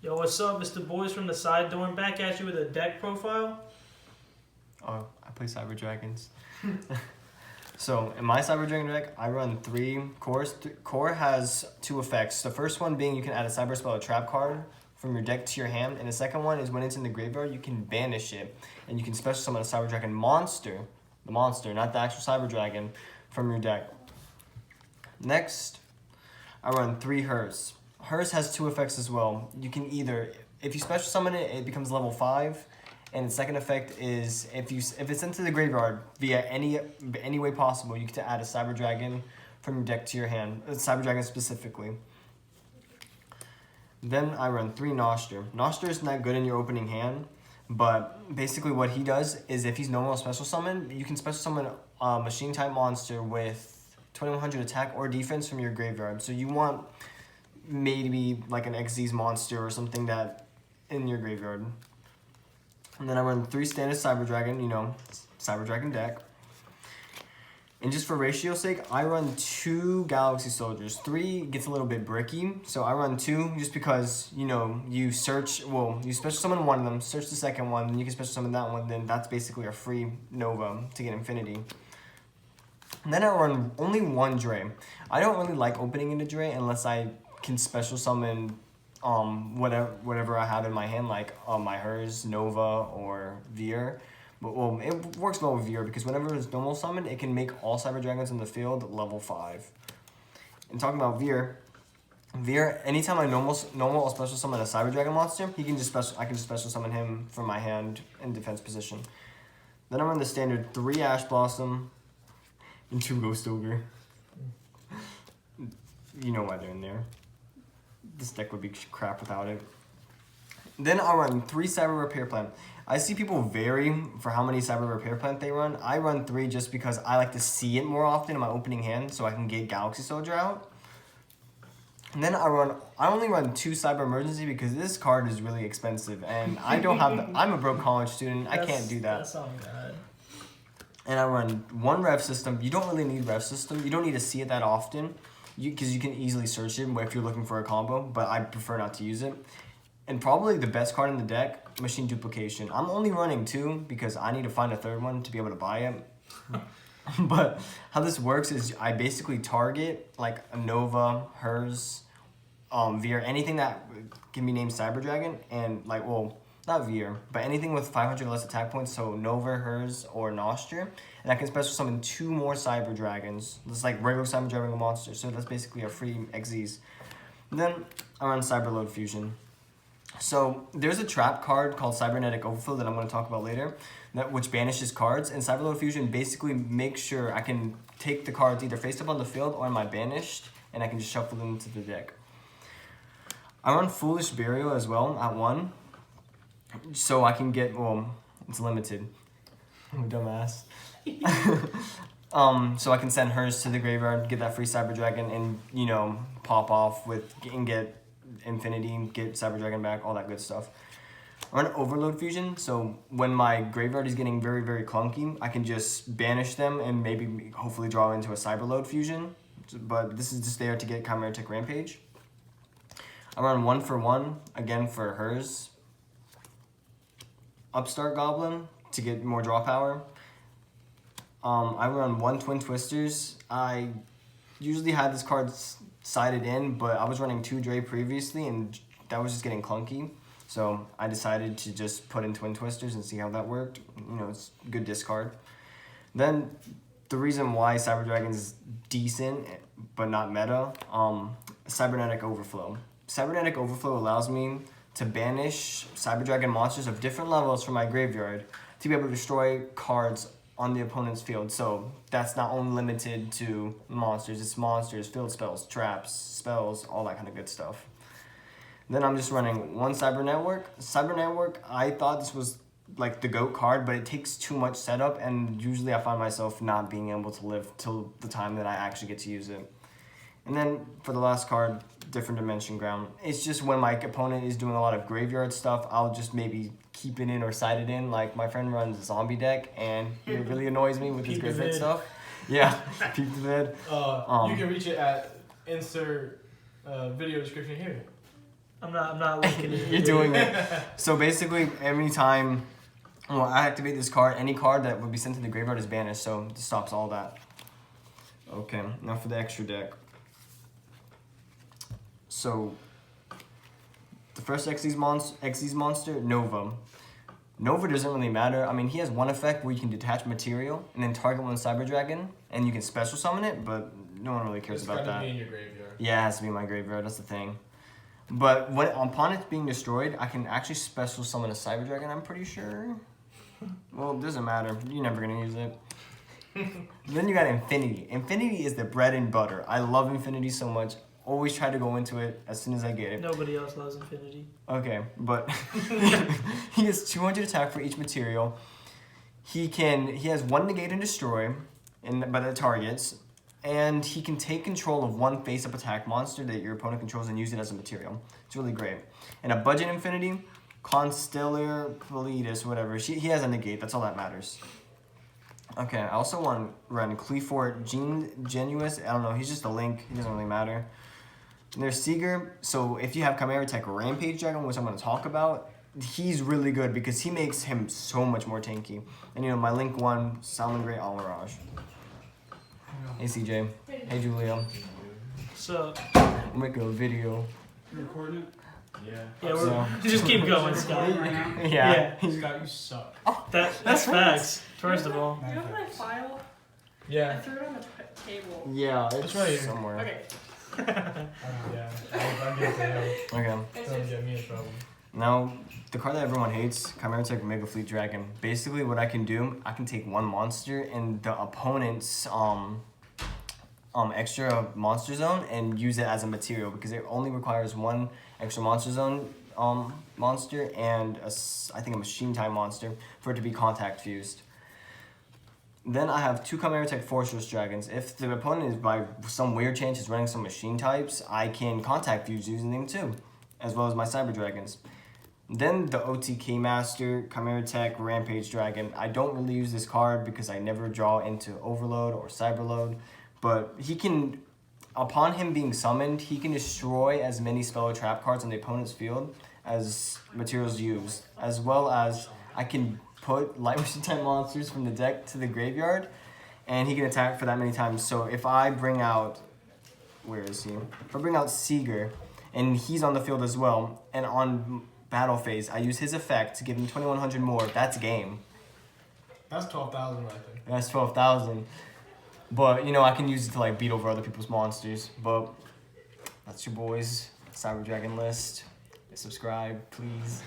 Yo, what's up? It's the boys from the side door and back at you with a deck profile. Oh, I play Cyber Dragons. So in my Cyber Dragon deck, I run 3 cores. Core has 2 effects. The first one being you can add a Cyber Spell or Trap card from your deck to your hand, and the second one is when it's in the graveyard, you can banish it, and you can special summon a Cyber Dragon monster, the monster, not the actual Cyber Dragon, from your deck. Next, I run 3 Herz. Herz has 2 effects as well. You can either, if you special summon it, it becomes level 5. And the second effect is if it's into the graveyard via any way possible, you can add a Cyber Dragon from your deck to your hand, Cyber Dragon specifically. Then I run 3 Nachster. Nachster is not good in your opening hand, but basically what he does is if he's normal special summon, you can special summon a machine type monster with 2100 attack or defense from your graveyard. So you want maybe like an Xyz monster or something that in your graveyard. And then I run 3 standard Cyber Dragon, Cyber Dragon deck. And just for ratio's sake, I run 2 Galaxy Soldiers. 3 gets a little bit bricky, so I run 2 just because, you special summon one of them, search the second one, then you can special summon that one, then that's basically a free Nova to get Infinity. And then I run only 1 Drei. I don't really like opening into Drei unless I can special summon whatever I have in my hand, like my Herz, Nova, or Vier. But it works well with Vier because whenever it's normal summon, it can make all Cyber Dragons in the field level 5. And talking about Vier, anytime I normal special summon a Cyber Dragon monster, I can just special summon him from my hand in defense position. Then I run the standard 3 Ash Blossom and 2 Ghost Ogre. You know why they're in there. This deck would be crap without it. Then I'll run 3 Cyber Repair Plant. I see people vary for how many Cyber Repair Plant they run. I run 3 just because I like to see it more often in my opening hand so I can get Galaxy Soldier out. And then I only run 2 Cyber Emergency because this card is really expensive and I don't have I'm a broke college student. I can't do that. That's all bad. And I run 1 Revsystem. You don't really need Revsystem. You don't need to see it that often. Because you can easily search it if you're looking for a combo, but I prefer not to use it. And probably the best card in the deck, Machine Duplication. I'm only running 2 because I need to find a 3rd one to be able to buy it. But how this works is I basically target like a Nova, Herz, Vier, anything that can be named Cyber Dragon, and not Vier, but anything with 500 less attack points, so Nova, Herz, or Nachster. And I can special summon 2 more Cyber Dragons. That's like regular Cyber Dragon monsters, so that's basically a free Xyz. Then I run Cyberload Fusion. So there's a trap card called Cybernetic Overflow that I'm going to talk about later, which banishes cards. And Cyberload Fusion basically makes sure I can take the cards either face up on the field or in my banished, and I can just shuffle them into the deck. I run Foolish Burial as well at 1. So I can get, it's limited. I'm a dumbass. So I can send Herz to the graveyard, get that free Cyber Dragon, and, pop off and get Infinity, get Cyber Dragon back, all that good stuff. I run Overload Fusion, so when my graveyard is getting very, very clunky, I can just banish them and maybe hopefully draw into a Cyberload Fusion. But this is just there to get Chimeratech Rampage. I run 1 for 1, again for Herz. Upstart Goblin to get more draw power. I run 1 Twin Twisters. I usually had this card sided in, but I was running 2 Drei previously, and that was just getting clunky. So I decided to just put in Twin Twisters and see how that worked. It's a good discard. Then the reason why Cyber Dragon is decent, but not meta, Cybernetic Overflow. Cybernetic Overflow allows me to banish Cyber Dragon monsters of different levels from my graveyard to be able to destroy cards on the opponent's field. So that's not only limited to monsters, it's monsters, field spells, traps, spells, all that kind of good stuff. Then I'm just running 1 Cyber Network. Cyber Network, I thought this was like the GOAT card, but it takes too much setup, and usually I find myself not being able to live till the time that I actually get to use it. And then for the last card, Different Dimension Ground. It's just when my opponent is doing a lot of graveyard stuff, I'll just maybe keep it in or side it in. Like my friend runs a zombie deck and it really annoys me with his graveyard stuff. Yeah, peep the vid. You can reach it at insert video description here. I'm not looking at You're doing it. So basically, every time I activate this card, any card that would be sent to the graveyard is banished, so this stops all that. Okay, now for the extra deck. So, the first Xyz monster, Nova. Nova doesn't really matter. I mean, he has one effect where you can detach material and then target one Cyber Dragon, and you can special summon it, but no one really cares about that. It's gotta be in your graveyard. Yeah, it has to be in my graveyard, that's the thing. But upon it being destroyed, I can actually special summon a Cyber Dragon, I'm pretty sure. Well, it doesn't matter. You're never going to use it. Then you got Infinity. Infinity is the bread and butter. I love Infinity so much. Always try to go into it as soon as I get it. Nobody else loves Infinity. Okay, but he has 200 attack for each material. He has 1 negate and destroy by the targets. And he can take control of 1 face-up attack monster that your opponent controls and use it as a material. It's really great. And a budget Infinity, Constellation Pleiades, whatever. He has a negate. That's all that matters. Okay, I also want to run Qliphort Genius. I don't know. He's just a link. He doesn't really matter. And there's Seeger. So if you have Chimeratech Rampage Dragon, which I'm going to talk about, he's really good because he makes him so much more tanky. And my link 1, Salmon Grey Almiraj. Hey CJ. Hey Julia. So I'm making a video. You recording it? yeah, So- just keep going, Scott. Right now? Yeah. Scott, you suck. That's facts. First of all, Do you have my file? I Yeah. threw it on the table. Yeah, it's right here. somewhere. Okay. Yeah. I'm getting to him. Okay. It's Don't just, get me in trouble. Now, the card that everyone hates, Chimeratech Megafleet Dragon. Basically, what I can do, I can take 1 monster in the opponent's extra monster zone and use it as a material because it only requires 1 extra monster zone monster and I think a machine type monster for it to be contact fused. Then I have 2 Chimeratech Fortress Dragons. If the opponent is by some weird chance is running some machine types, I can contact fuse using them too, as well as my Cyber Dragons. Then the OTK Master, Chimeratech Rampage Dragon. I don't really use this card because I never draw into Overload or Cyberload, but he can, upon him being summoned, he can destroy as many spell or trap cards on the opponent's field as materials used, as well as I can put light machine type monsters from the deck to the graveyard, and he can attack for that many times. So if I bring out, where is he? If I bring out Seeger, and he's on the field as well, and on battle phase, I use his effect to give him 2,100 more. That's game. That's 12,000 right there. That's 12,000. But I can use it to beat over other people's monsters. But that's your boys' Cyber Dragon list. Subscribe, please.